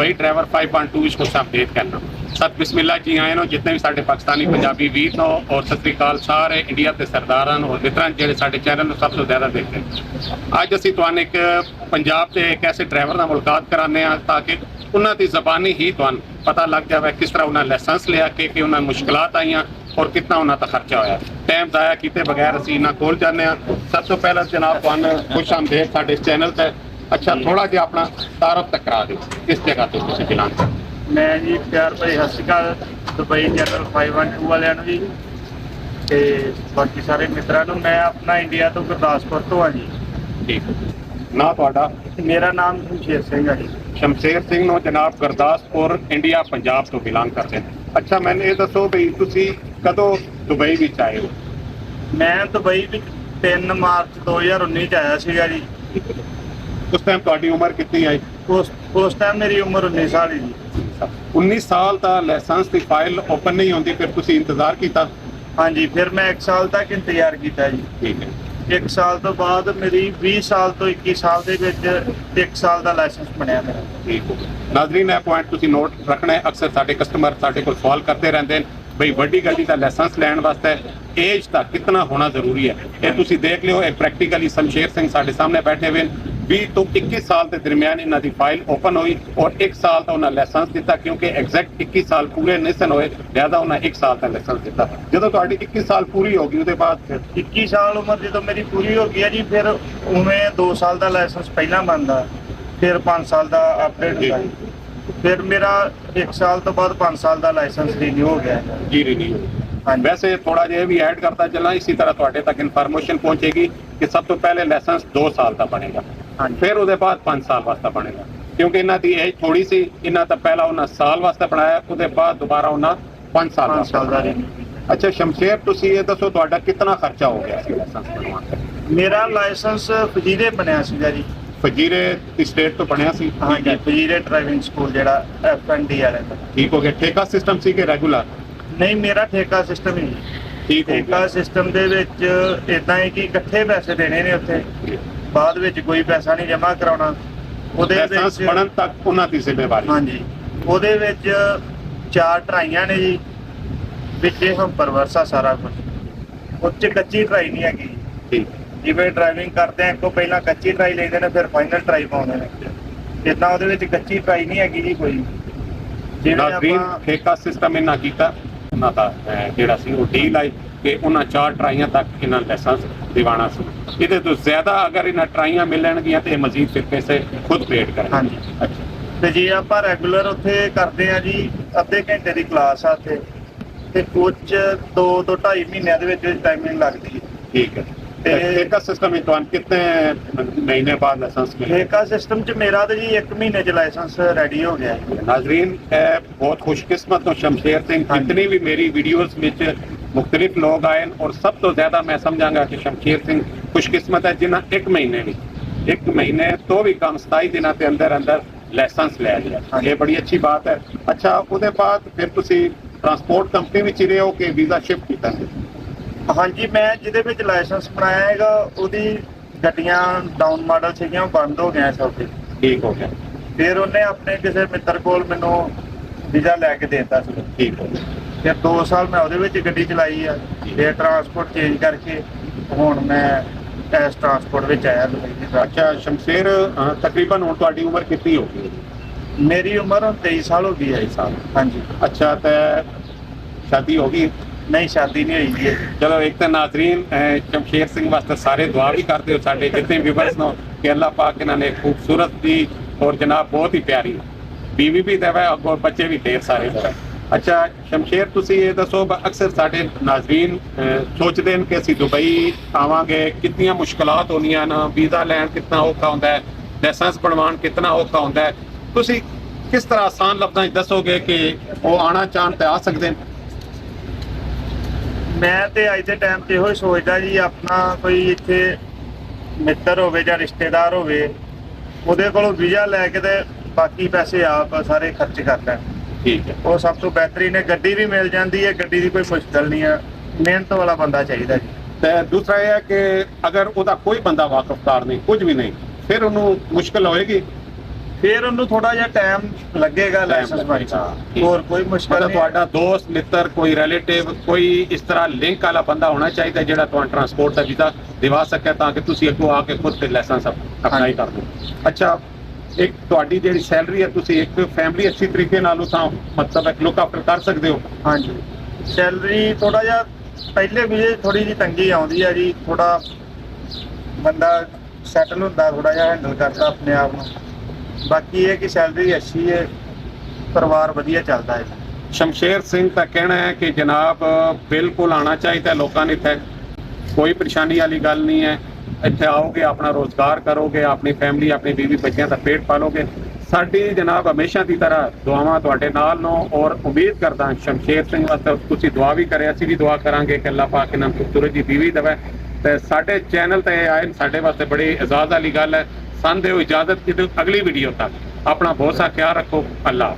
Dubai driver 5.2 इसको update करना। सत बिस्मिल्लाह जी आए नो जितने भी साढ़े पाकिस्तानी पंजाबी वीर नो और सत श्री अकाल सारे इंडिया के सरदारान और मित्रां ਜਿਹੜੇ ਸਾਡੇ ਚੈਨਲ ਨੂੰ ਸਭ ਤੋਂ ਜ਼ਿਆਦਾ ਦੇਖਦੇ ਨੇ। ਅੱਜ ਅਸੀਂ ਤੁਹਾਨੂੰ ਇੱਕ ਪੰਜਾਬ ਦੇ ਇੱਕ ਐਸੇ ਡਰਾਈਵਰ ਨਾਲ ਮੁਲਾਕਾਤ ਕਰਾਉਂਦੇ ਹਾਂ ਤਾਂ ਕਿ ਉਹਨਾਂ ਦੀ ਜ਼ਬਾਨੀ ਹੀ ਤੁਹਾਨੂੰ ਪਤਾ ਲੱਗ ਜਾਵੇ ਕਿਸ ਤਰ੍ਹਾਂ ਉਹਨਾਂ ਲਾਇਸੈਂਸ ਲਿਆ ਕਿ ਉਹਨਾਂ ਮੁਸ਼ਕਲਾਂ ਆਈਆਂ और कितना उन्होंने का खर्चा होया। टाइम जाया किए बगैर असीं इन्हां कोल जाने। सब तो पहला जनाब तुहानूं खुश आमदेद साडे चैनल ते। अच्छा थोड़ा जिहा अपना तारफ तक करा दो, किस जगह तो तुसीं बिलोंग करदे? मैं जी प्यार भाई सत श्री अकाल दुबई चैनल 512 वालियां नूं जी ते बाकी सारे मित्रां नूं। मैं अपना इंडिया तो गुरदासपुर तो हाँ जी। ठीक ना तुहाडा? मेरा नाम शमशेर सिंह है जी। शमशेर सिंह नो जनाब गुरदासपुर इंडिया पंजाब तो बिलोंग करते हैं। अच्छा मैंने ये दसो भी तुसीं कदों दुबई विच आए हो? मैं दुबई विच 3 मार्च 2019 च आया सीगा जी। उस टाइम तुहाडी उम्र कितनी आई? उस टाइम मेरी उम्र 19 साल है जी। 19 साल का लाइसेंस की फाइल ओपन नहीं होती, फिर तुसीं इंतजार किया? हाँ जी, फिर मैं 1 साल तक इंतजार किया जी। ठीक है। 1 साल तो बाद मेरी 20 साल तो 21 साल ਦੇ ਵਿੱਚ 1 ਸਾਲ ਦਾ ਲਾਇਸੈਂਸ ਬਣਿਆ ਮੇਰਾ। ठीक हो गया। नाजरीन यह पॉइंट तुसीं नोट रखना है। अक्सर साडे कस्टमर साडे कोल सवाल करते रहते हैं बई वड्डी गड्डी का लाइसेंस लैण वास्ते एज का कितना होना जरूरी है। ये तुसीं देख लियो एक प्रैक्टिकली शमशेर सिंह साडे सामने बैठे हुए 20 तो 21 साल के दरमियान इन्हां दी फाइल ओपन हुई और 1 साल तो उन्हें लाइसेंस दिता क्योंकि एग्जैक्ट 21 साल पूरे नहीं सन होए, लिहाजा उन्हें 1 साल का लाइसेंस दिता। जो तुहाडी 21 साल पूरी हो गई उसके बाद फिर 21 साल उम्र जो मेरी पूरी हो गई है जी, फिर उन्हें 2 साल का लाइसेंस पहला बनता, फिर 5 साल का अपडेट होता है, फिर मेरा 1 साल तो बाद 5 साल का लाइसेंस रिन्यू हो गया है जी। रिन्यू वैसे थोड़ा जिहा भी ऐड करता चला, इसी तरह तुहाडे तक इन्फॉर्मेशन पहुंचेगी कि सब तो पहले लाइसेंस 2 साल का बनेगा, फिर उसके बाद 5 साल वास्ते बनेगा क्योंकि इन्हां दी एज थोड़ी सी। इन्हां तो पहला उन्हें साल वास्ते बनाया, उसके बाद दोबारा उन्हें 5 साल का। अच्छा शमशेर तुसीं ये दसो तुहाडा कितना खर्चा हो गया सी लाइसेंस बनवाउण ते? मेरा लाइसेंस फजीरे बनया सीगा जी। फजीरे स्टेट तो बनया सी? हाँ जी, फजीरे ड्राइविंग स्कूल जिहड़ा FND वाले दा। ठीक हो गया। ठेका सिस्टम सी कि रेगुलर? नहीं, मेरा ठेका सिस्टम ही। ठीक हो ठेका गया। सिस्टम ਦੇ ਵਿੱਚ ਇਦਾਂ ਹੈ ਕਿ ਇਕੱਠੇ ਪੈਸੇ ਦੇਣੇ ਨੇ ਉੱਥੇ, ਬਾਅਦ ਵਿੱਚ ਕੋਈ ਪੈਸਾ ਨਹੀਂ ਜਮ੍ਹਾਂ ਕਰਾਉਣਾ। ਉਹਦੇ ਲਾਇਸੈਂਸ ਵਿੱਚ ਬਣਨ ਤੱਕ ਉਹਨਾਂ ਦੀ ਜ਼ਿੰਮੇਵਾਰੀ। ਹਾਂਜੀ, ਉਹਦੇ ਵਿੱਚ 4 ਟਰਾਈਆਂ ਨੇ ਜੀ, ਵਿੱਚ ਹੰਪਰ ਵਰਸਾ ਸਾਰਾ ਕੁਝ। ਉਹ 'ਚ ਕੱਚੀ ਟਰਾਈ ਨਹੀਂ ਹੈਗੀ। ਠੀਕ। ਜਿਵੇਂ ਡਰਾਈਵਿੰਗ ਕਰਦੇ ਆ ਇੱਕ ਤੋਂ ਪਹਿਲਾਂ ਕੱਚੀ ਟਰਾਈ ਲੈਂਦੇ ਨੇ, ਫਿਰ ਫਾਈਨਲ ਟਰਾਈ ਪਾਉਂਦੇ ਨੇ। ਇਦਾਂ ਉਹਦੇ ਵਿੱਚ ਕੱਚੀ ਟਰਾਈ ਨਹੀਂ ਹੈਗੀ ਜੀ ਕੋਈ। ਜਿਵੇਂ ਨਾਜ਼ਰੀਨ ਆਪਾਂ ਠੇਕਾ ਸਿਸਟਮ ਇਹਨਾਂ ਕੀਤਾ, ਉਹਨਾਂ ਦਾ ਜਿਹੜਾ ਸੀ ਉਹ ਡੀਲ ਆਈ ਕਿ ਉਹਨਾਂ 4 ਟਰਾਈਆਂ ਤੱਕ ਇਹਨਾਂ ਲਾਇਸੈਂਸ ਦਿਵਾਣਾ ਸੀ। ਇਹਦੇ ਤੋਂ ਜ਼ਿਆਦਾ ਅਗਰ ਇਹਨਾਂ ਟਰਾਈਆਂ ਮਿਲਣਗੀਆਂ ਤੇ ਮਜ਼ੀਦ ਫਿਰ ਪੈਸੇ ਖੁਦ ਪੇਡ ਕਰਨ। ਹਾਂਜੀ। ਅੱਛਾ ਤੇ ਜੇ ਆਪਾਂ ਰੈਗੂਲਰ ਉੱਥੇ ਕਰਦੇ ਆ ਜੀ, ਅੱਧੇ ਘੰਟੇ ਦੀ ਕਲਾਸ ਆ ਉੱਥੇ, ਤੇ ਉਹ 'ਚ 2 ਤੋਂ 2.5 ਮਹੀਨਿਆਂ ਦੇ ਵਿੱਚ ਟਾਈਮਿੰਗ ਲੱਗਦੀ ਹੈ। ਠੀਕ ਹੈ। ਤੇ ਠੇਕਾ ਸਿਸਟਮ ਵਿੱਚ ਤੁਹਾਨੂੰ ਕਿੰਨੇ ਮਹੀਨੇ ਬਾਅਦ ਲਾਇਸੈਂਸ ਮਿਲਿਆ? ਠੇਕਾ ਸਿਸਟਮ 'ਚ ਮੇਰਾ ਤਾਂ ਜੀ 1 ਮਹੀਨੇ 'ਚ ਲਾਇਸੈਂਸ ਰੈਡੀ ਹੋ ਗਿਆ ਹੈ। नाजरीन बहुत खुशकिस्मत हूँ शमशेर सिंह, जितनी भी मेरी वीडियोस में मुख्तलिफ लोग आए और सब तो ज़्यादा मैं समझांगा कि शमशेर सिंह खुशकिस्मत है जिन्हें 1 महीने भी 1 महीने तो भी कम 27 दिनों के अंदर अंदर लाइसेंस ले लिया। ये बड़ी अच्छी बात है। अच्छा उसके बाद फिर तुसी ट्रांसपोर्ट कंपनी में रहे हो कि वीज़ा शिफ्ट किया? ਹਾਂਜੀ, ਮੈਂ ਜਿਹਦੇ ਵਿੱਚ ਲਾਇਸੈਂਸ ਬਣਾਇਆ ਹੈਗਾ ਉਹਦੀ ਗੱਡੀਆਂ ਡਾਊਨ ਮਾਡਲ ਸੀਗੀਆਂ, ਉਹ ਬੰਦ ਹੋ ਗਈਆਂ ਸਭ। ठीक हो गया। ਫਿਰ ਉਹਨੇ ਆਪਣੇ ਕਿਸੇ ਮਿੱਤਰ ਕੋਲ ਮੈਨੂੰ ਵੀਜ਼ਾ ਲੈ ਕੇ ਦੇ ਦਿੱਤਾ ਸੀ। ठीक हो गया। ਫਿਰ 2 ਸਾਲ ਮੈਂ ਉਹਦੇ ਵਿੱਚ ਗੱਡੀ ਚਲਾਈ ਆ, ਫਿਰ ਟਰਾਂਸਪੋਰਟ ਚੇਂਜ ਕਰਕੇ ਹੁਣ ਮੈਂ ਇਸ ਟਰਾਂਸਪੋਰਟ ਵਿੱਚ ਆਇਆ ਦੁਬਈ ਦੀ। अच्छा शमशेर तकरीबन हुण तुहाडी उम्र कितनी हो गई? मेरी उम्र 23 साल हो गई है। 23 साल। हाँ जी। अच्छा तो शादी हो गई? नहीं, शादी नहीं हुई है। चलो एक तो नाजरीन शमशेर सिंह वास्ते सारे दुआ भी करते हो साढ़े जितने व्यूवर्स नो कि अल्लाह पाक इन्होंने खूबसूरत दी और जनाब बहुत ही प्यारी बीवी भी देवे और बच्चे भी ढेर सारे देवे। अच्छा शमशेर तुसी ये दसो अक्सर साढ़े नाजरीन सोचते हैं कि असीं दुबई आवांगे कितनी मुश्किलात होनियां न, वीज़ा लैन कितना औखा होंदा है, लाइसेंस बनवान कितना औखा होंदा है, तुसी किस तरह आसान लफ्ज़ां च दसोगे कि वो आना चाहन ते आ सकदे हैं? मैं तो अज के टाइम से यो सोचता जी, अपना कोई इत्थे मित्र होवे जां रिश्तेदार होवे, ਉਹਦੇ ਕੋਲੋਂ ਵੀਜ਼ਾ ਲੈ ਕੇ ਤੇ ਬਾਕੀ ਪੈਸੇ ਆਪ ਸਾਰੇ ਖਰਚ ਕਰਦਾ। ਠੀਕ ਹੈ। ਉਹ ਸਭ ਤੋਂ ਬਿਹਤਰੀਨ ਹੈ। ਗੱਡੀ ਵੀ ਮਿਲ ਜਾਂਦੀ ਹੈ, ਗੱਡੀ ਦੀ ਕੋਈ ਮੁਸ਼ਕਲ ਨਹੀਂ ਹੈ। ਮਿਹਨਤ ਵਾਲਾ ਬੰਦਾ ਚਾਹੀਦਾ ਜੀ। ਤੇ ਦੂਸਰਾ ਇਹ ਹੈ ਕਿ ਅਗਰ ਉਹਦਾ ਕੋਈ ਬੰਦਾ ਵਾਕਫਦਾਰ ਨਹੀਂ, ਕੁਝ ਵੀ ਨਹੀਂ, ਫਿਰ ਉਹਨੂੰ ਮੁਸ਼ਕਲ ਹੋਏਗੀ। ਫਿਰ ਉਹਨੂੰ ਥੋੜਾ ਜਿਹਾ ਟਾਈਮ ਲੱਗੇਗਾ ਲਾਇਸੈਂਸ ਬਣ ਚ। ਹੋਰ ਕੋਈ ਮੁਸ਼ਕਲ ਮਤਲਬ ਨਹੀਂ। ਤੁਹਾਡਾ ਦੋਸਤ ਮਿੱਤਰ ਕੋਈ ਰਿਲੇਟਿਵ ਕੋਈ ਇਸ ਤਰ੍ਹਾਂ ਲਿੰਕ ਵਾਲਾ ਬੰਦਾ ਹੋਣਾ ਚਾਹੀਦਾ ਜਿਹੜਾ ਤੁਹਾਨੂੰ ਟਰਾਂਸਪੋਰਟ ਦਾ ਵੀਜ਼ਾ ਦਿਵਾ ਸਕੇ ਤਾਂ ਕਿ ਤੁਸੀਂ ਅੱਗੋਂ ਆ ਕੇ ਖੁਦ ਤੇ ਲਾਇਸੈਂਸ ਅਪਲਾਈ ਕਰ ਦਿਓ। ਅੱਛਾ, ਇੱਕ ਤੁਹਾਡੀ ਜਿਹੜੀ ਸੈਲਰੀ ਹੈ ਤੁਸੀਂ ਇੱਕ ਫੈਮਿਲੀ ਅੱਛੀ ਤਰੀਕੇ ਨਾਲ ਉਸਾਂ ਮਤਲਬ ਇੱਕ ਲੁੱਕ ਆਫਟਰ ਕਰ ਸਕਦੇ ਹੋ। ਹਾਂਜੀ, ਸੈਲਰੀ ਥੋੜਾ ਜਿਹਾ ਪਹਿਲੇ ਵੀਜ਼ੇ ਥੋੜੀ ਜਿਹੀ ਤੰਗੀ ਆਉਂਦੀ ਹੈ ਜੀ, ਥੋੜਾ ਬੰਦਾ ਸੈਟਲ ਹੁੰਦਾ, ਥੋੜਾ ਜਿਹਾ ਹੈਂਡਲ ਕਰਦਾ ਆਪਣੇ ਆਪ ਨੂੰ। ਬਾਕੀ ਇਹ ਕਿ ਸੈਲਰੀ ਅੱਛੀ ਹੈ, ਪਰਿਵਾਰ ਵਧੀਆ ਚੱਲਦਾ ਹੈ। ਸ਼ਮਸ਼ੇਰ ਸਿੰਘ ਦਾ ਕਹਿਣਾ ਹੈ ਕਿ ਜਨਾਬ ਬਿਲਕੁਲ ਆਉਣਾ ਚਾਹੀਦਾ ਲੋਕਾਂ ਨੇ, ਇੱਥੇ ਕੋਈ ਪਰੇਸ਼ਾਨੀ ਵਾਲੀ ਗੱਲ ਨਹੀਂ ਹੈ। ਇੱਥੇ ਆਓਗੇ, ਆਪਣਾ ਰੋਜ਼ਗਾਰ ਕਰੋਗੇ, ਆਪਣੀ ਫੈਮਿਲੀ ਆਪਣੀ ਬੀਵੀ ਬੱਚਿਆਂ ਦਾ ਪੇਟ ਪਾਲੋਗੇ। ਸਾਡੀ ਜਨਾਬ ਹਮੇਸ਼ਾ ਦੀ ਤਰ੍ਹਾਂ ਦੁਆਵਾਂ ਤੁਹਾਡੇ ਨਾਲ ਨੂੰ, ਔਰ ਉਮੀਦ ਕਰਦਾ ਸ਼ਮਸ਼ੇਰ ਸਿੰਘ ਵਾਸਤੇ ਤੁਸੀਂ ਦੁਆ ਵੀ ਕਰਿਆ, ਅਸੀਂ ਵੀ ਦੁਆ ਕਰਾਂਗੇ ਕਿ ਅੱਲਾਹ ਪਾਕ ਇਹਨਾਂ ਨੂੰ ਖੂਬਸੂਰਤ ਜੀ ਬੀਵੀ ਦੇਵੇ। ਤੇ ਸਾਡੇ ਚੈਨਲ ਤੇ ਆਏ ਸਾਡੇ ਵਾਸਤੇ ਬੜੀ ਇਜਾਜ਼ਤ ਵਾਲੀ ਗੱਲ ਹੈ। ਸਾਨੂੰ ਦਿਓ ਇਜਾਜ਼ਤ ਕਿ ਅਗਲੀ ਵੀਡੀਓ ਤੱਕ ਆਪਣਾ ਬਹੁਤ ਸਾਰਾ ਖਿਆਲ ਰੱਖੋ। ਅੱਲਾਹ।